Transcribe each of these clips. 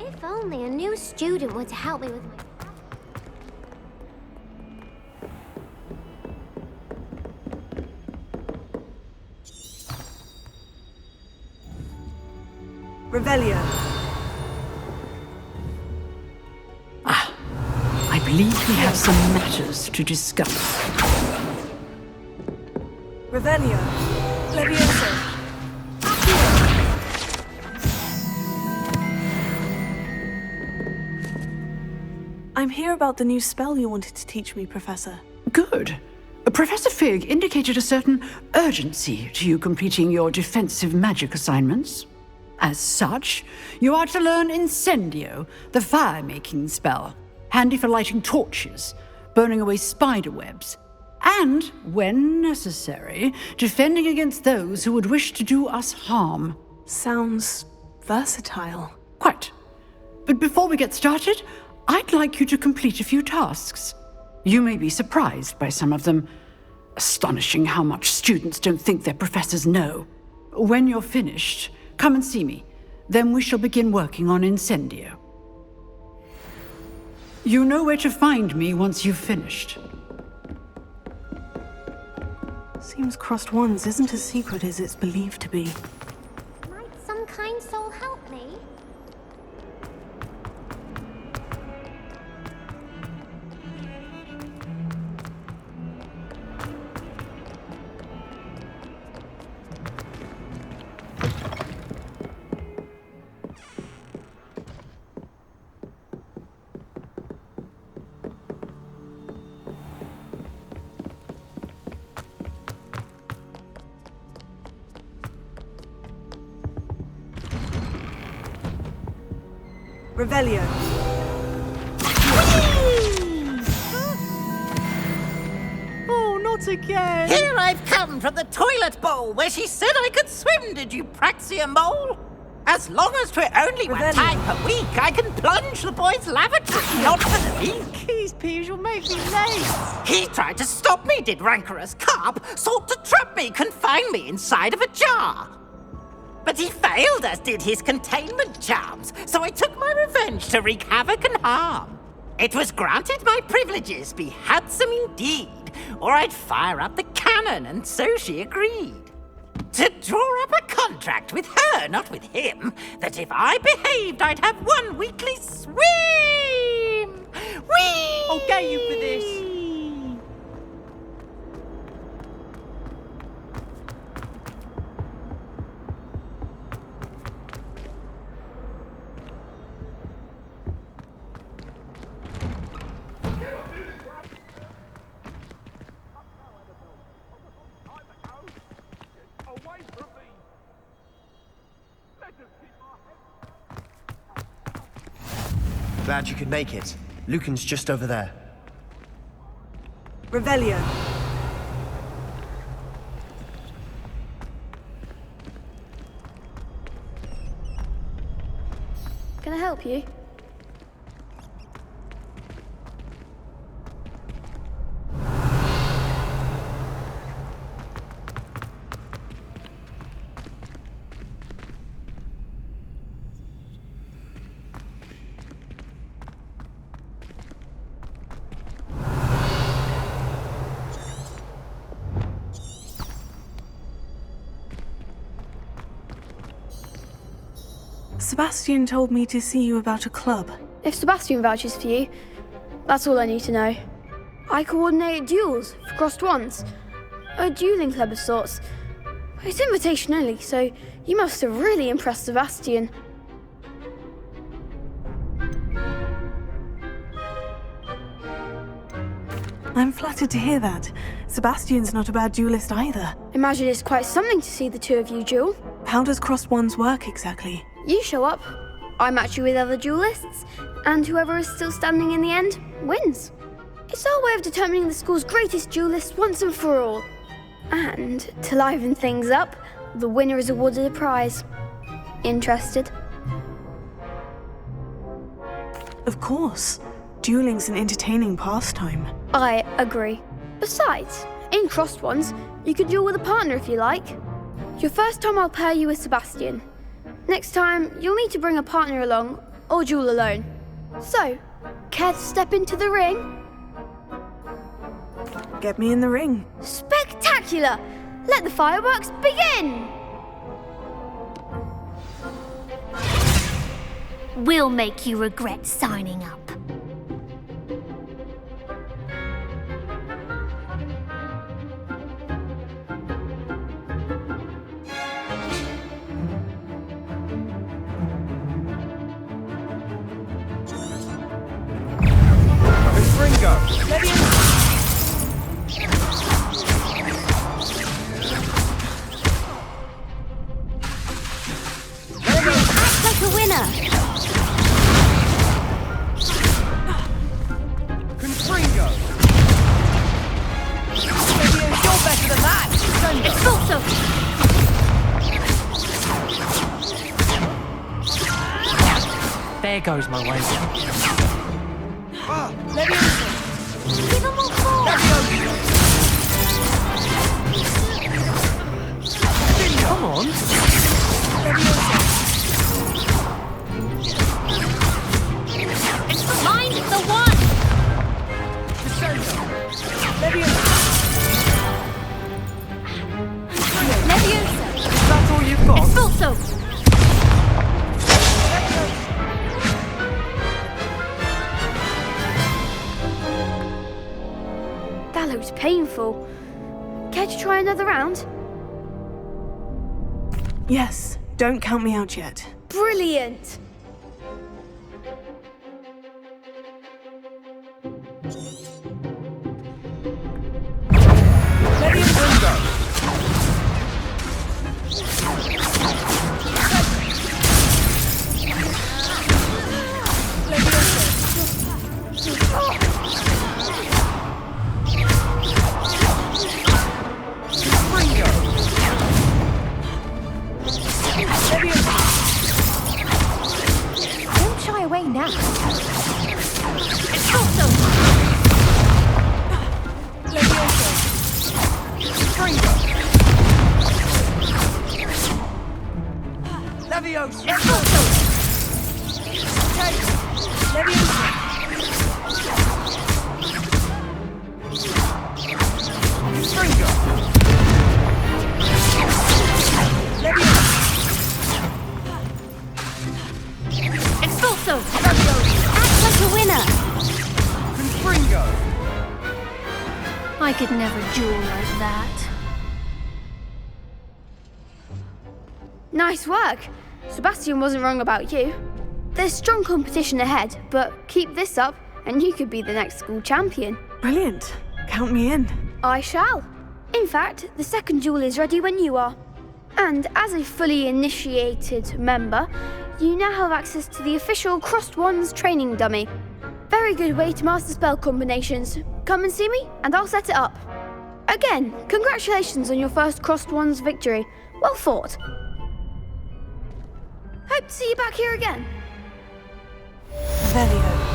If only a new student were to help me with my... Revelio. I believe we have some matters to discuss. Revelio. Levioso. I'm here about the new spell you wanted to teach me, Professor. Good. Professor Fig indicated a certain urgency to you completing your defensive magic assignments. As such, you are to learn Incendio, the fire-making spell, handy for lighting torches, burning away spider webs, and, when necessary, defending against those who would wish to do us harm. Sounds versatile. Quite. But before we get started, I'd like you to complete a few tasks. You may be surprised by some of them. Astonishing how much students don't think their professors know. When you're finished, come and see me. Then we shall begin working on Incendio. You know where to find me once you've finished. Seems Crossed Wands isn't as secret as it's believed to be. Might some kind soul help me? Revelio. Oh, not again! Here I've come from the toilet bowl where she said I could swim, did you praxia mole? As long as 'twere only one Revelio. time per week, I can plunge the boy's lavatory, not for the leak. These peas will make me late. He tried to stop me, did rancorous carp, sought to trap me, confine me inside of a jar. But he failed, as did his containment charms, so I took my revenge to wreak havoc and harm. It was granted my privileges be handsome indeed, or I'd fire up the cannon, and so she agreed. To draw up a contract with her, not with him, that if I behaved, I'd have one weekly swim! Whee! I'll get you for this. Glad you could make it. Lucan's just over there. Revelio. Can I help you? Sebastian told me to see you about a club. If Sebastian vouches for you, that's all I need to know. I coordinate duels for Crossed Wands, a dueling club of sorts. It's invitation only, so you must have really impressed Sebastian. I'm flattered to hear that. Sebastian's not a bad duelist either. Imagine it's quite something to see the two of you duel. How does Crossed Wands work exactly? You show up, I match you with other duelists, and whoever is still standing in the end wins. It's our way of determining the school's greatest duelist once and for all. And to liven things up, the winner is awarded a prize. Interested? Of course. Dueling's an entertaining pastime. I agree. Besides, in Crossed Wands, you can duel with a partner if you like. Your first time I'll pair you with Sebastian. Next time, you'll need to bring a partner along, or duel alone. So, care to step into the ring? Get me in the ring. Spectacular! Let the fireworks begin! We'll make you regret signing up. Act like a winner. Confringo! You're better than that! It's also. There goes my way. Give him more force. Come on. It's the mind, the one. Leviosa. That's all you've got? It's also. That looks painful. Care to try another round? Yes, don't count me out yet. Brilliant! Don't shy away now. It's also. Leviosa! It's also. It's also. Act like a winner. Confringo! I could never duel like that. Nice work! Sebastian wasn't wrong about you. There's strong competition ahead, but keep this up and you could be the next school champion. Brilliant. Count me in. I shall. In fact, the second duel is ready when you are. And as a fully initiated member, you now have access to the official Crossed Wands training dummy. Very good way to master spell combinations. Come and see me and I'll set it up. Again, congratulations on your first Crossed Wands victory. Well fought. Hope to see you back here again. Velio.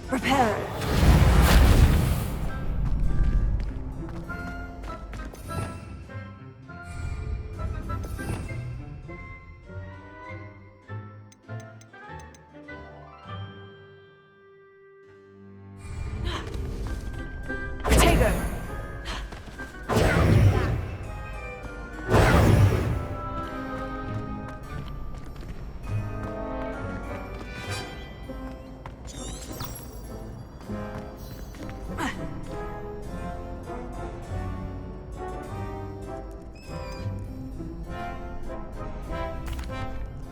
Prepare. Potato.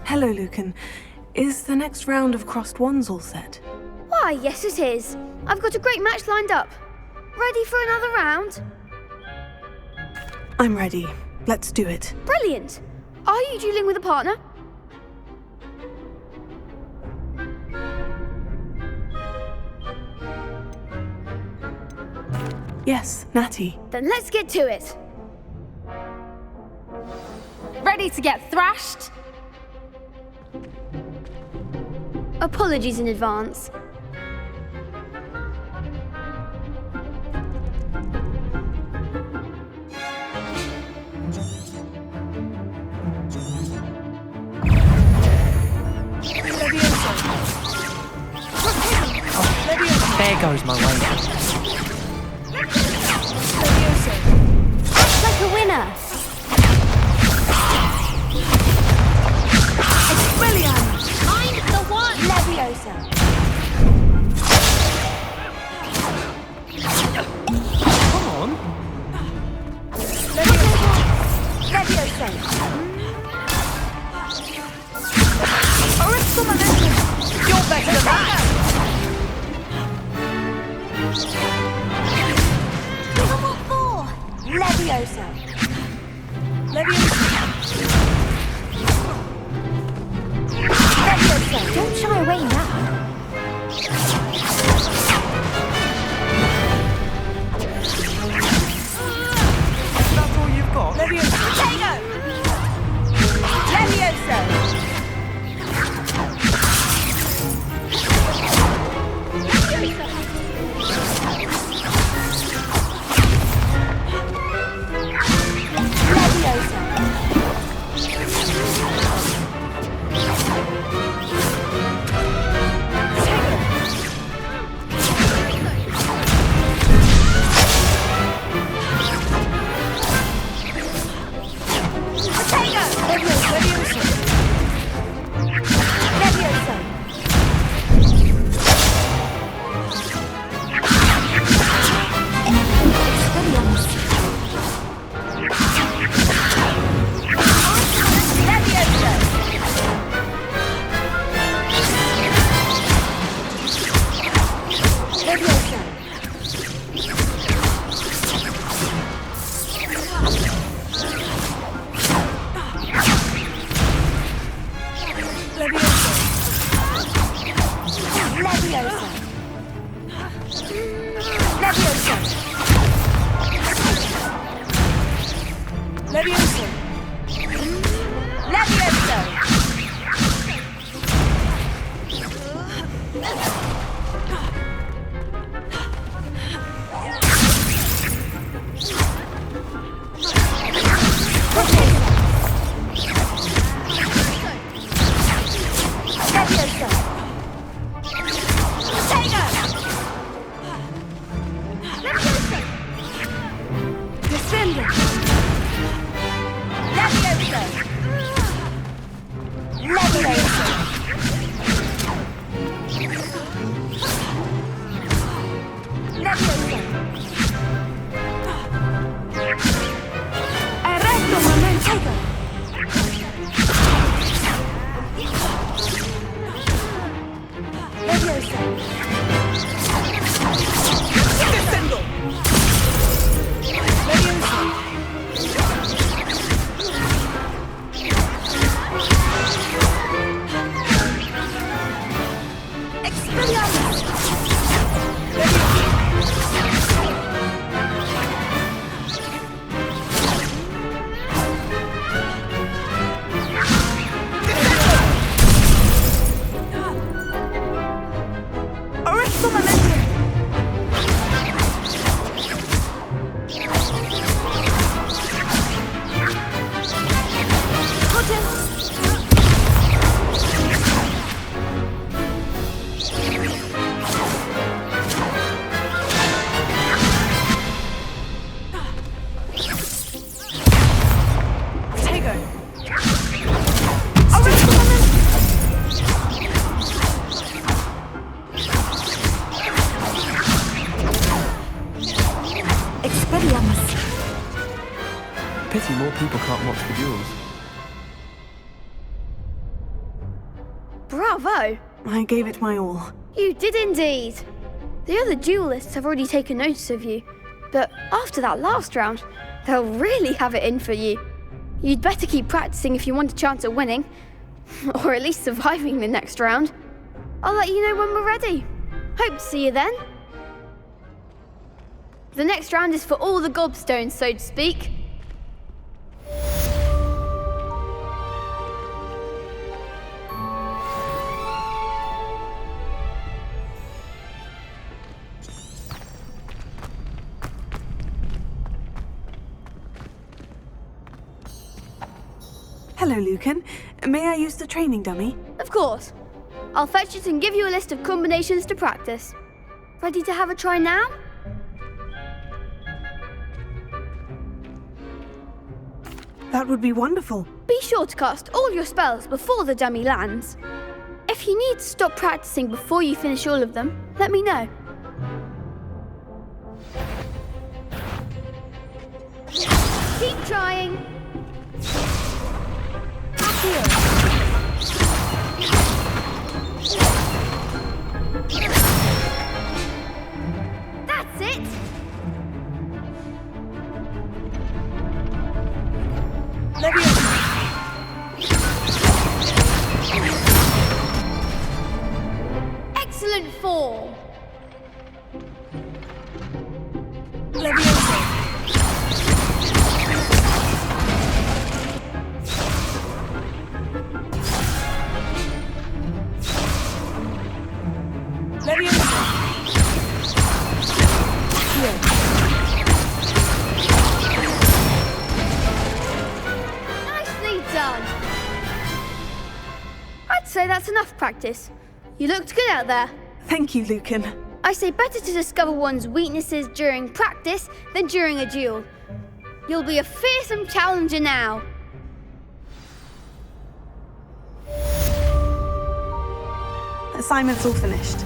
Hello, Lucan. Is the next round of Crossed Wands all set? Why, yes it is. I've got a great match lined up. Ready for another round? I'm ready. Let's do it. Brilliant. Are you dueling with a partner? Yes, Natty. Then let's get to it. Ready to get thrashed? Apologies in advance. There goes my way. Act like a winner. Find the one! Leviosa. Come on. Leviosa. Original momentum. You're better than that. What for? Leviosa. Leviosa. Don't shy away now. That's all you've got. Leviosa. Potato! Leviosa. Leviosa! Leviosa! Pity more people can't watch the duels. Bravo! I gave it my all. You did indeed. The other duelists have already taken notice of you, but after that last round, they'll really have it in for you. You'd better keep practicing if you want a chance at winning, or at least surviving the next round. I'll let you know when we're ready. Hope to see you then. The next round is for all the gobstones, so to speak. Hello, Lucan. May I use the training dummy? Of course. I'll fetch it and give you a list of combinations to practice. Ready to have a try now? That would be wonderful. Be sure to cast all your spells before the dummy lands. If you need to stop practicing before you finish all of them, let me know. Keep trying. That's it. Excellent form. Nicely done. I'd say that's enough practice. You looked good out there. Thank you, Lucan. I say better to discover one's weaknesses during practice than during a duel. You'll be a fearsome challenger now. Assignment's all finished.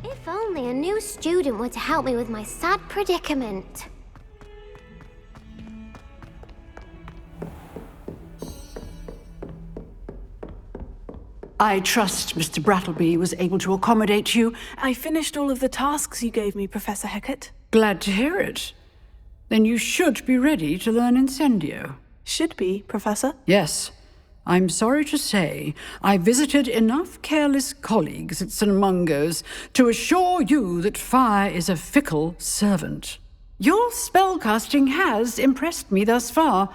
If only a new student were to help me with my sad predicament. I trust Mr. Brattleby was able to accommodate you. I finished all of the tasks you gave me, Professor Hecat. Glad to hear it. Then you should be ready to learn Incendio. Should be, Professor. Yes. I'm sorry to say, I visited enough careless colleagues at St. Mungo's to assure you that fire is a fickle servant. Your spellcasting has impressed me thus far,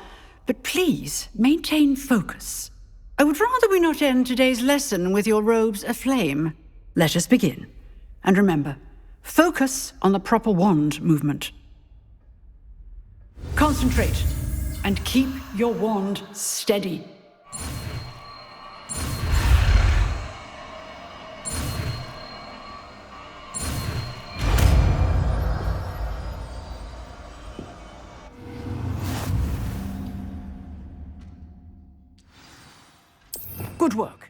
but please maintain focus. I would rather we not end today's lesson with your robes aflame. Let us begin. And remember, focus on the proper wand movement. Concentrate and keep your wand steady. Good work.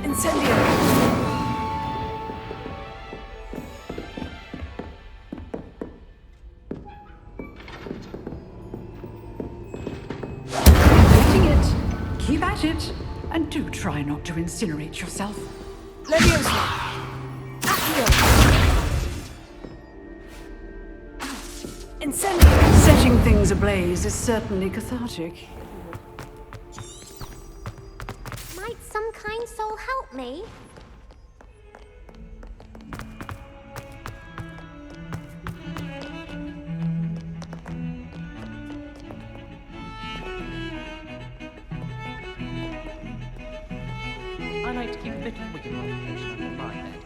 Incendio! Getting it. Keep at it. And do try not to incinerate yourself. Leviosa! Incendio! Setting things ablaze is certainly cathartic. Might some kind soul help me? like to keep a bit of wiggle room under my bed.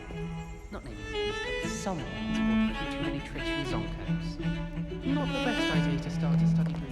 Not naming names, but someone's pulled pretty too many tricks from Zonkos. Not the best idea to start a study group.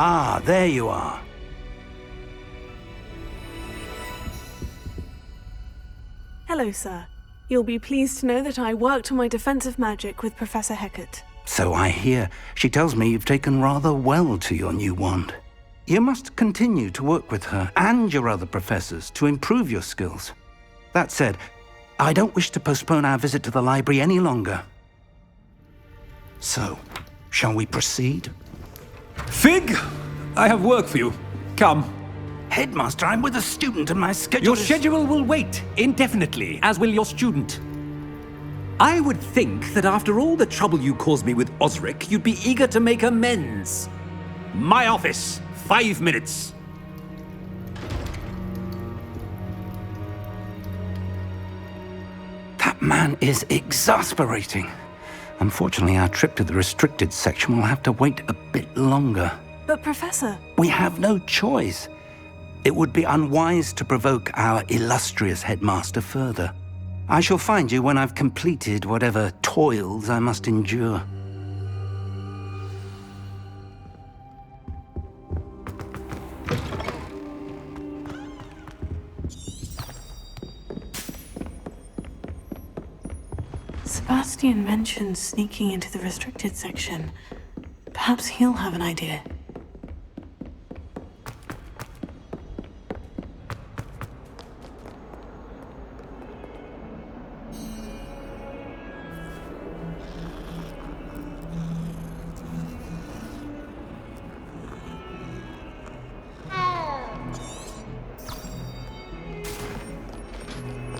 Ah, there you are. Hello, sir. You'll be pleased to know that I worked on my defensive magic with Professor Hecat. So I hear. She tells me you've taken rather well to your new wand. You must continue to work with her and your other professors to improve your skills. That said, I don't wish to postpone our visit to the library any longer. So, shall we proceed? Fig, I have work for you. Come. Headmaster, I'm with a student and my schedule Your is... schedule will wait indefinitely, as will your student. I would think that after all the trouble you caused me with Osric, you'd be eager to make amends. My office, 5 minutes. That man is exasperating. Unfortunately, our trip to the restricted section will have to wait a bit longer. But, Professor... We have no choice. It would be unwise to provoke our illustrious headmaster further. I shall find you when I've completed whatever toils I must endure. Sebastian mentioned sneaking into the restricted section. Perhaps he'll have an idea.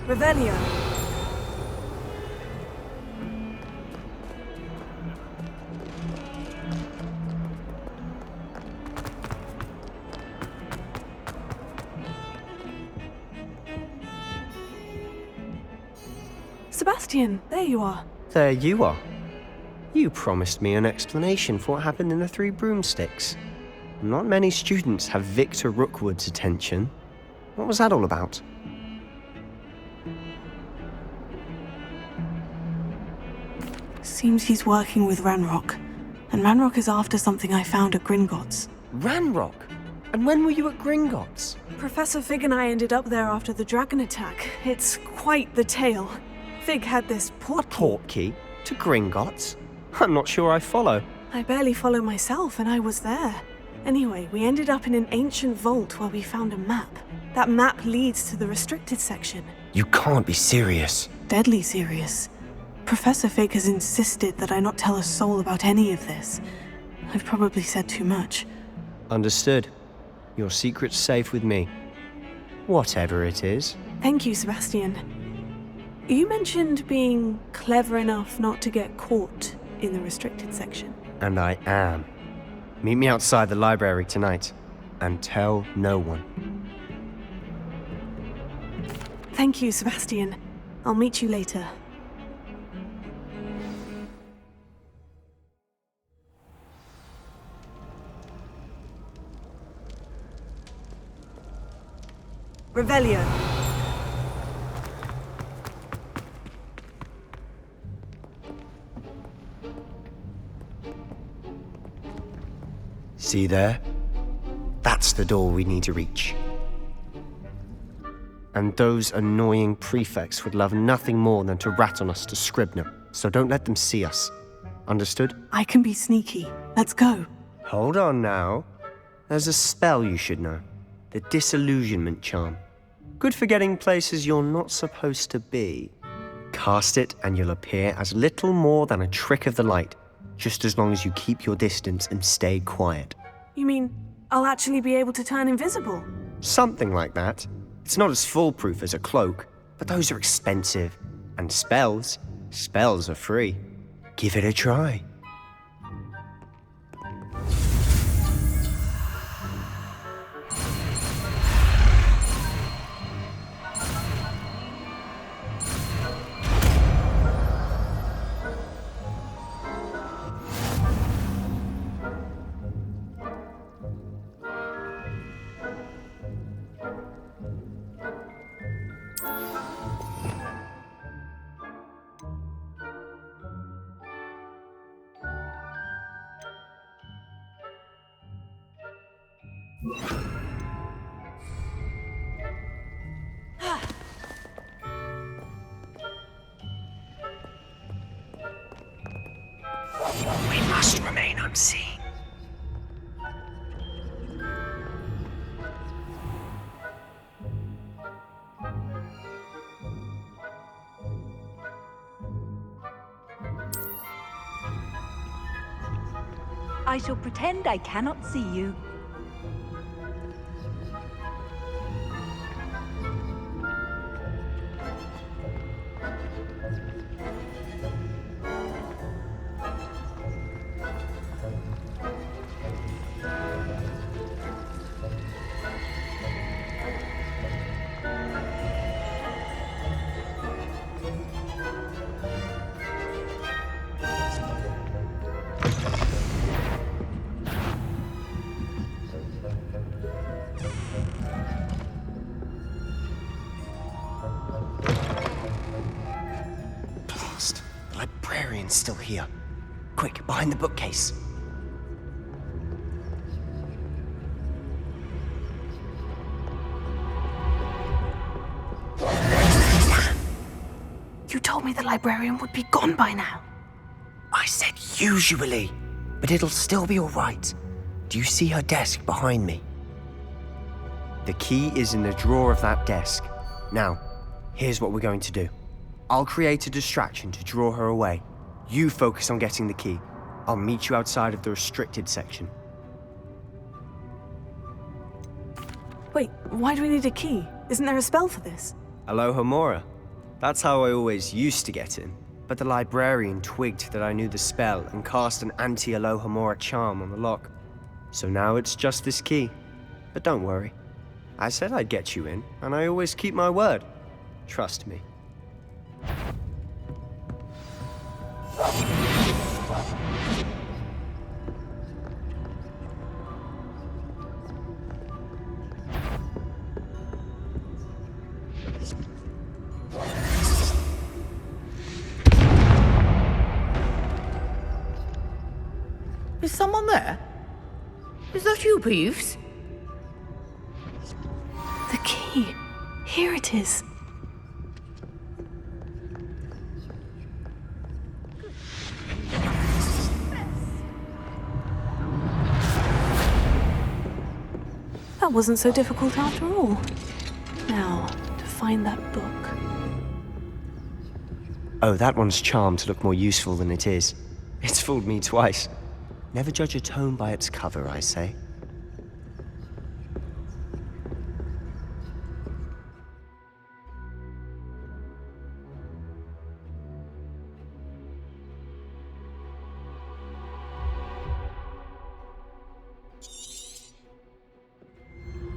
Revelio. Sebastian, there you are. There you are. You promised me an explanation for what happened in the Three Broomsticks. Not many students have Victor Rookwood's attention. What was that all about? Seems he's working with Ranrock. And Ranrock is after something I found at Gringotts. Ranrock? And when were you at Gringotts? Professor Fig and I ended up there after the dragon attack. It's quite the tale. Fig had this portkey. Portkey? To Gringotts? I'm not sure I follow. I barely follow myself, and I was there. Anyway, we ended up in an ancient vault where we found a map. That map leads to the restricted section. You can't be serious. Deadly serious. Professor Fig has insisted that I not tell a soul about any of this. I've probably said too much. Understood. Your secret's safe with me. Whatever it is. Thank you, Sebastian. You mentioned being clever enough not to get caught in the restricted section. And I am. Meet me outside the library tonight, and tell no one. Thank you, Sebastian. I'll meet you later. Revelio. See there? That's the door we need to reach. And those annoying prefects would love nothing more than to rat on us to Scribner, so don't let them see us. Understood? I can be sneaky. Let's go. Hold on now. There's a spell you should know. The Disillusionment Charm. Good for getting places you're not supposed to be. cast it and you'll appear as little more than a trick of the light, just as long as you keep your distance and stay quiet. You mean I'll actually be able to turn invisible? Something like that. It's not as foolproof as a cloak, but those are expensive. And spells are free. Give it a try. We must remain unseen. I shall pretend I cannot see you. Still here. Quick, behind the bookcase. You told me the librarian would be gone by now. I said usually, but it'll still be all right. Do you see her desk behind me? The key is in the drawer of that desk. Now, here's what we're going to do. I'll create a distraction to draw her away. You focus on getting the key. I'll meet you outside of the restricted section. Wait, why do we need a key? Isn't there a spell for this? Alohomora. That's how I always used to get in. But the librarian twigged that I knew the spell and cast an anti-Alohomora charm on the lock. So now it's just this key. But don't worry. I said I'd get you in, and I always keep my word. Trust me. Is someone there? Is that you, Peeves? The key. Here it is. That wasn't so difficult after all. Now, to find that book. Oh, that one's charmed to look more useful than it is. It's fooled me twice. Never judge a tome by its cover, I say.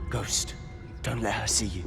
Ghost, don't let her see you.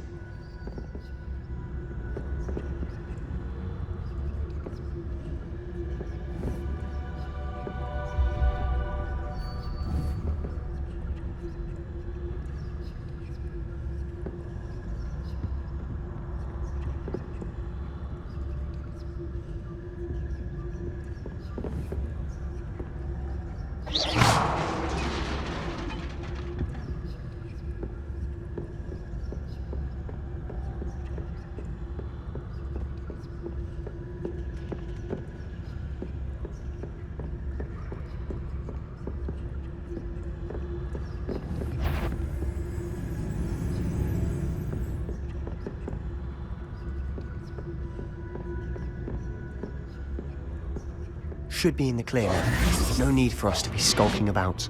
should be in the clear now. No need for us to be skulking about.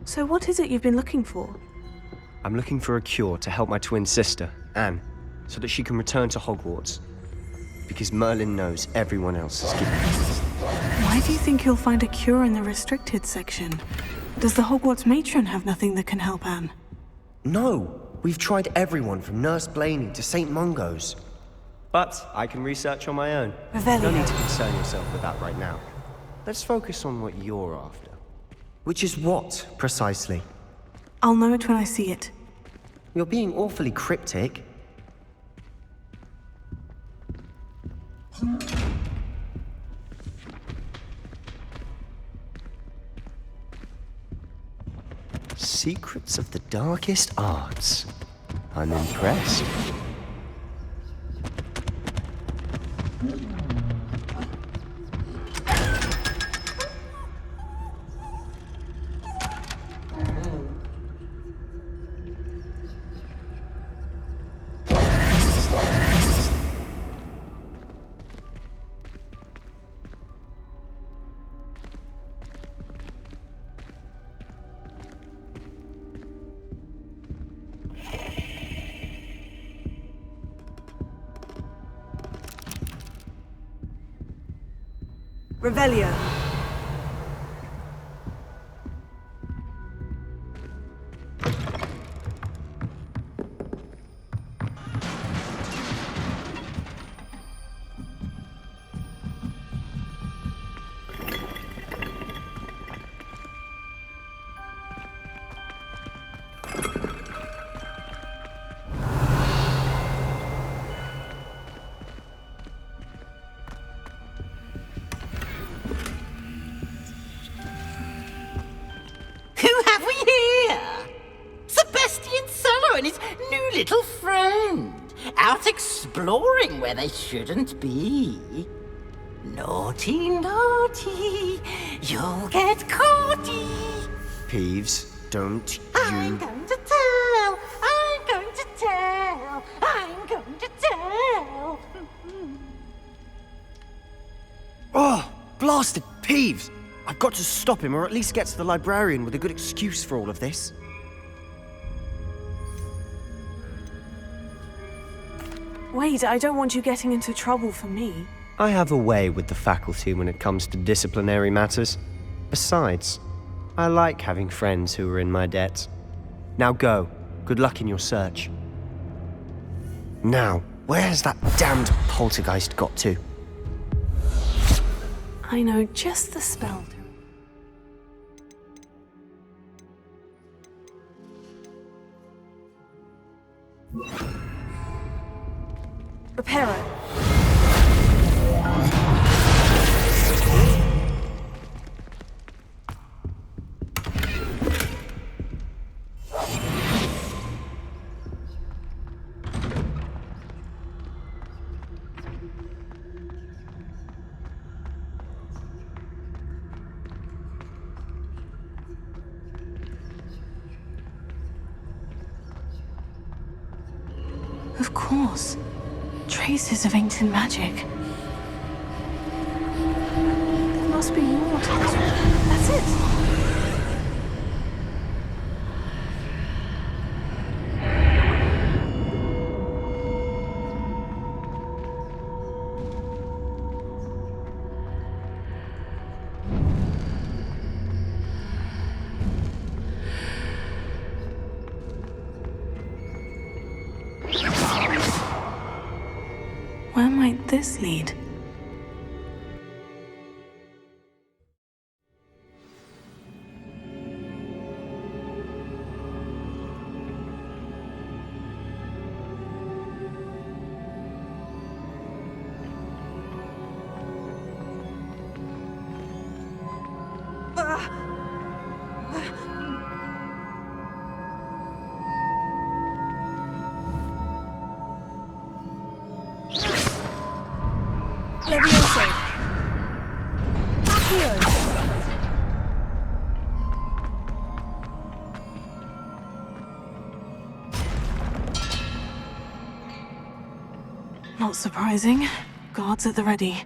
So what is it you've been looking for? I'm looking for a cure to help my twin sister, Anne, so that she can return to Hogwarts. Because Merlin knows everyone else is giving up. Why do you think you'll find a cure in the restricted section? Does the Hogwarts matron have nothing that can help Anne? No! We've tried everyone from Nurse Blaney to St. Mungo's. But I can research on my own. Revelio. No need to concern yourself with that right now. Let's focus on what you're after. Which is what, precisely? I'll know it when I see it. You're being awfully cryptic. Secrets of the darkest arts. I'm impressed. Revelio. Little friend, out exploring where they shouldn't be. Naughty, naughty, you'll get caughty. Peeves, don't you... I'm going to tell, I'm going to tell, I'm going to tell. Oh, blasted Peeves! I've got to stop him, or at least get to the librarian with a good excuse for all of this. Wait, I don't want you getting into trouble for me. I have a way with the faculty when it comes to disciplinary matters. Besides, I like having friends who are in my debt. Now go. Good luck in your search. Now, where has that damned poltergeist got to? I know just the spell. Reparo. Of course. Traces of ancient magic. There must be more to this. That's it. Where might this lead? Not surprising. Guards at the ready.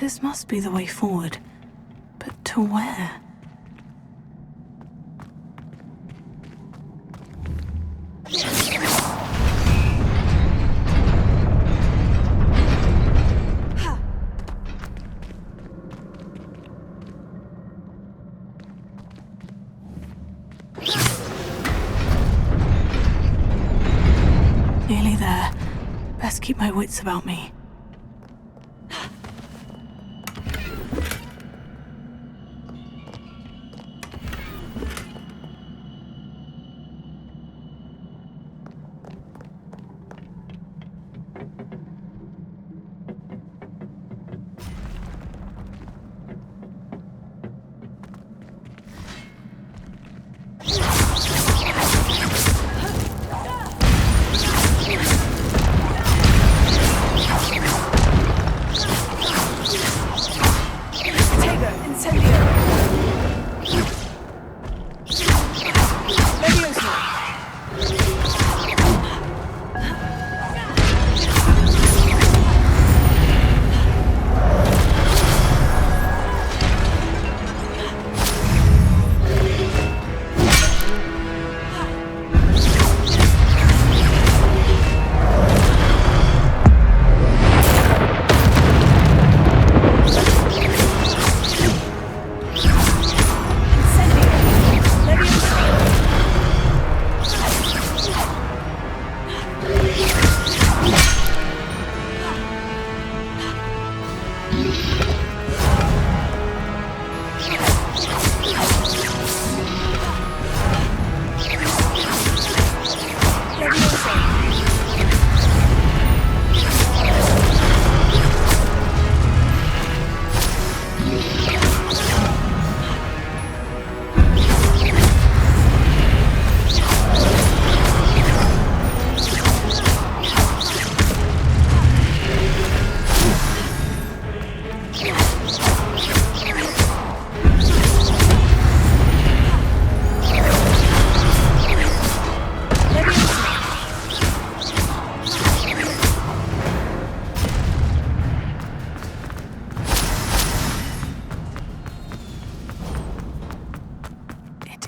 This must be the way forward. But to where? Nearly there. Best keep my wits about me.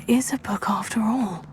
is a book after all.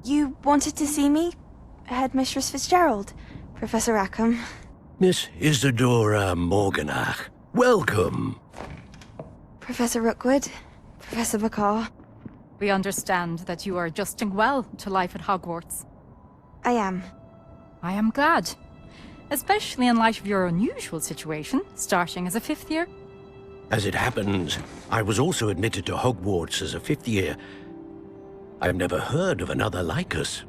You wanted to see me? Headmistress Fitzgerald, Professor Rackham. Miss Isadora Morganach, welcome. Professor Rookwood, Professor Bakar. We understand that you are adjusting well to life at Hogwarts. I am. I am glad. Especially in light of your unusual situation, starting as a 5th year. As it happens, I was also admitted to Hogwarts as a 5th year. I've never heard of another like us.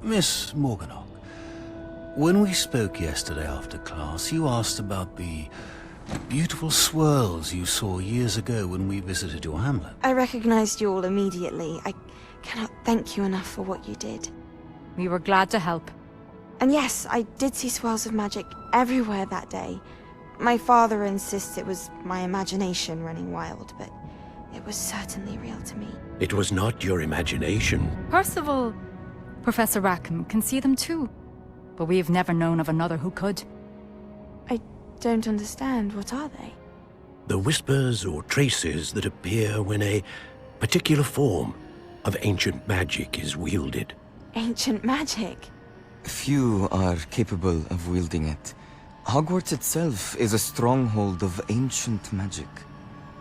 Miss Morganach, when we spoke yesterday after class, you asked about the beautiful swirls you saw years ago when we visited your hamlet. I recognized you all immediately. I cannot thank you enough for what you did. We were glad to help. And yes, I did see swirls of magic everywhere that day. My father insists it was my imagination running wild, but it was certainly real to me. It was not your imagination. Percival, Professor Rackham can see them too. But we have never known of another who could. I don't understand. What are they? The whispers or traces that appear when a particular form of ancient magic is wielded. Ancient magic? Few are capable of wielding it. Hogwarts itself is a stronghold of ancient magic.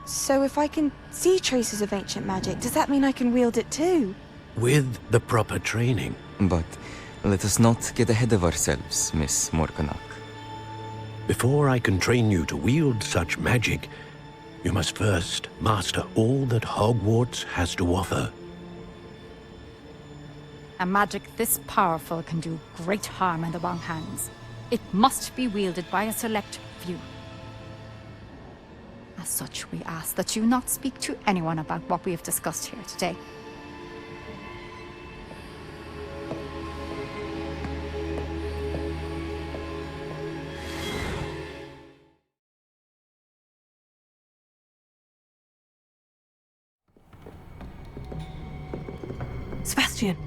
So if I can see traces of ancient magic, does that mean I can wield it too? With the proper training. But let us not get ahead of ourselves, Miss Morganach. Before I can train you to wield such magic, you must first master all that Hogwarts has to offer. A magic this powerful can do great harm in the wrong hands. It must be wielded by a select few. As such, we ask that you not speak to anyone about what we have discussed here today. Sebastian.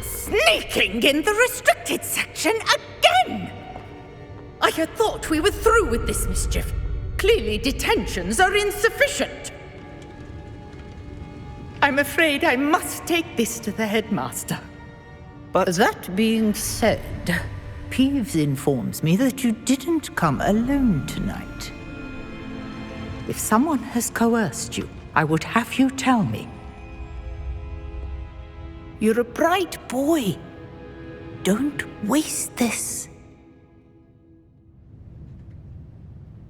Sneaking in the restricted section again! I had thought we were through with this mischief. Clearly detentions are insufficient. I'm afraid I must take this to the headmaster. But that being said, Peeves informs me that you didn't come alone tonight. If someone has coerced you, I would have you tell me. You're a bright boy. Don't waste this.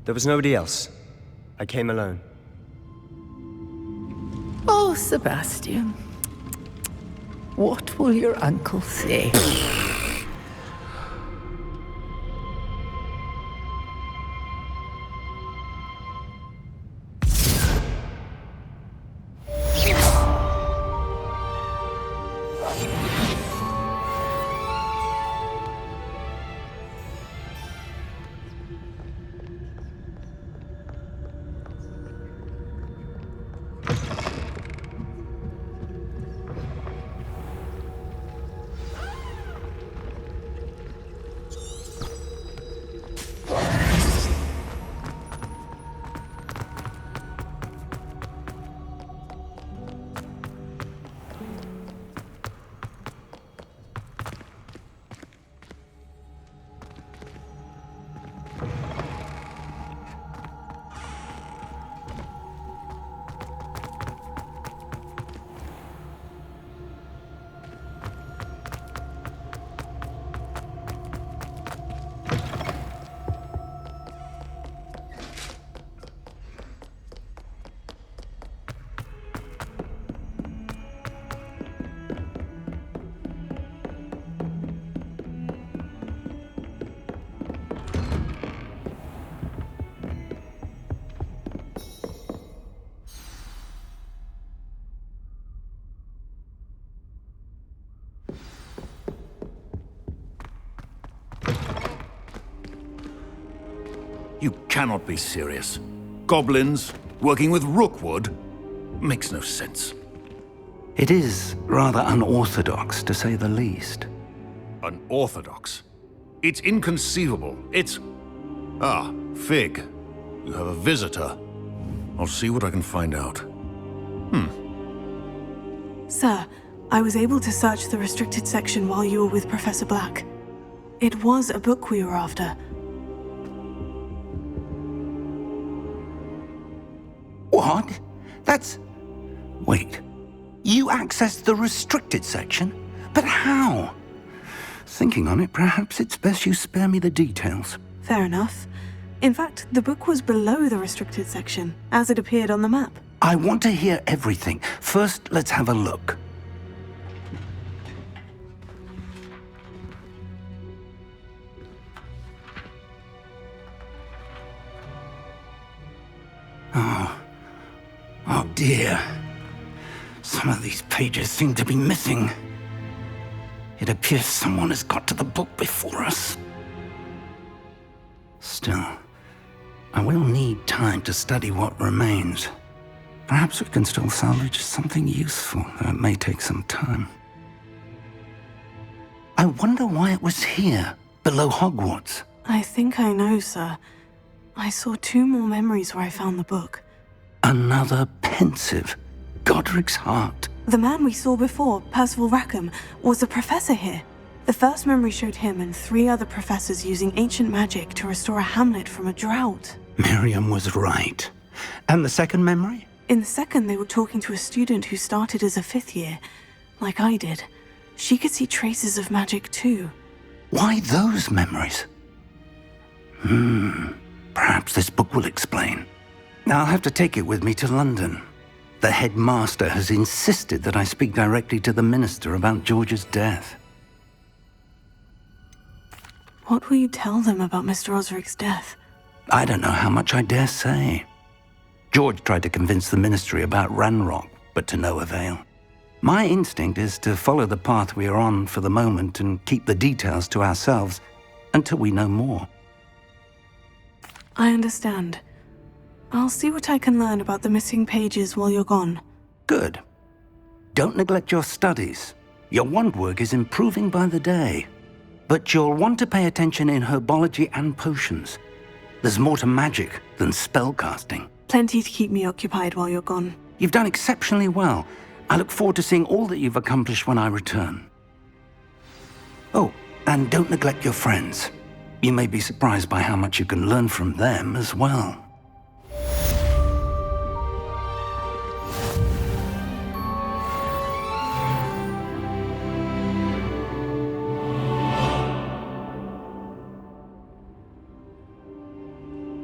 There was nobody else. I came alone. Oh, Sebastian. What will your uncle say? You cannot be serious. Goblins working with Rookwood? Makes no sense. It is rather unorthodox, to say the least. Unorthodox? It's inconceivable. It's... Ah, Fig. You have a visitor. I'll see what I can find out. Sir, I was able to search the restricted section while you were with Professor Black. It was a book we were after. What? That's... Wait. You accessed the restricted section? But how? Thinking on it, perhaps it's best you spare me the details. Fair enough. In fact, the book was below the restricted section, as it appeared on the map. I want to hear everything. First, let's have a look. Oh dear. Some of these pages seem to be missing. It appears someone has got to the book before us. Still, I will need time to study what remains. Perhaps we can still salvage something useful, though it may take some time. I wonder why it was here, below Hogwarts. I think I know, sir. I saw 2 more memories where I found the book. Another pensive. Godric's heart. The man we saw before, Percival Rackham, was a professor here. The first memory showed him and 3 other professors using ancient magic to restore a hamlet from a drought. Miriam was right. And the second memory? In the second, they were talking to a student who started as a 5th year, like I did. She could see traces of magic too. Why those memories? Perhaps this book will explain. I'll have to take it with me to London. The headmaster has insisted that I speak directly to the minister about George's death. What will you tell them about Mr. Osric's death? I don't know how much I dare say. George tried to convince the ministry about Ranrock, but to no avail. My instinct is to follow the path we are on for the moment and keep the details to ourselves until we know more. I understand. I'll see what I can learn about the missing pages while you're gone. Good. Don't neglect your studies. Your wand work is improving by the day. But you'll want to pay attention in herbology and potions. There's more to magic than spellcasting. Plenty to keep me occupied while you're gone. You've done exceptionally well. I look forward to seeing all that you've accomplished when I return. Oh, And don't neglect your friends. You may be surprised by how much you can learn from them as well.